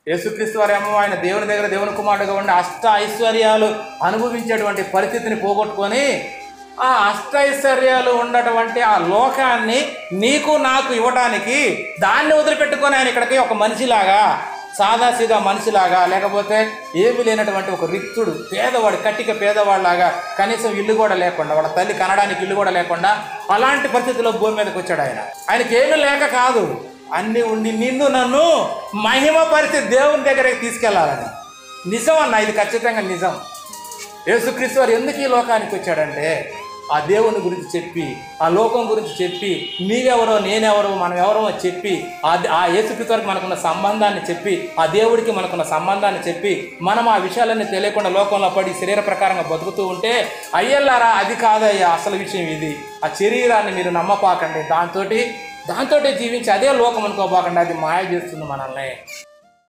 యేసుక్రీస్తు వారేమో ఆయన దేవుని దగ్గర దేవుని కుమారుడుగా ఉండి అష్ట ఐశ్వర్యాలు అనుభవించేటువంటి పరిస్థితిని పోగొట్టుకొని ఆ అష్ట ఐశ్వర్యాలు ఉన్నటువంటి ఆ లోకాన్ని నీకు నాకు ఇవ్వడానికి దాన్ని వదిలిపెట్టుకొని ఆయన ఇక్కడికి ఒక మనిషిలాగా, సాదాసీదా మనిషిలాగా, లేకపోతే ఏమీ లేనటువంటి ఒక రిక్తుడు పేదవాడు, కట్టిక పేదవాడిలాగా, కనీసం ఇల్లు కూడా లేకుండా, వాళ్ళ తల్లి కనడానికి ఇల్లు కూడా లేకుండా అలాంటి పరిస్థితిలో భూమి మీదకి వచ్చాడు ఆయన. ఆయనకి ఏమీ లేక కాదు, అన్నీ ఉండి నిన్ను నన్ను మహిమ పరిస్థితి దేవుని దగ్గరికి తీసుకెళ్లాలని. నిజం అన్న, ఇది ఖచ్చితంగా నిజం. యేసుక్రీస్తు వారు ఎందుకు ఈ లోకానికి వచ్చాడంటే ఆ దేవుని గురించి చెప్పి, ఆ లోకం గురించి చెప్పి, నీవెవరో నేనెవరో మనం ఎవరో చెప్పి, ఆ యేసుక్రీస్తు వారికి మనకున్న సంబంధాన్ని చెప్పి, ఆ దేవుడికి మనకున్న సంబంధాన్ని చెప్పి, మనం ఆ విషయాలన్నీ తెలియకుండా లోకంలో పడి శరీర ప్రకారంగా బతుకుతూ ఉంటే, అయ్యల్లారా అది కాదయ్యా అసలు విషయం ఇది, ఆ శరీరాన్ని మీరు నమ్మపాకండి, దాంతో జీవించి అదే లోకం అనుకోపాకండి, అది మాయ చేస్తుంది మనల్ని.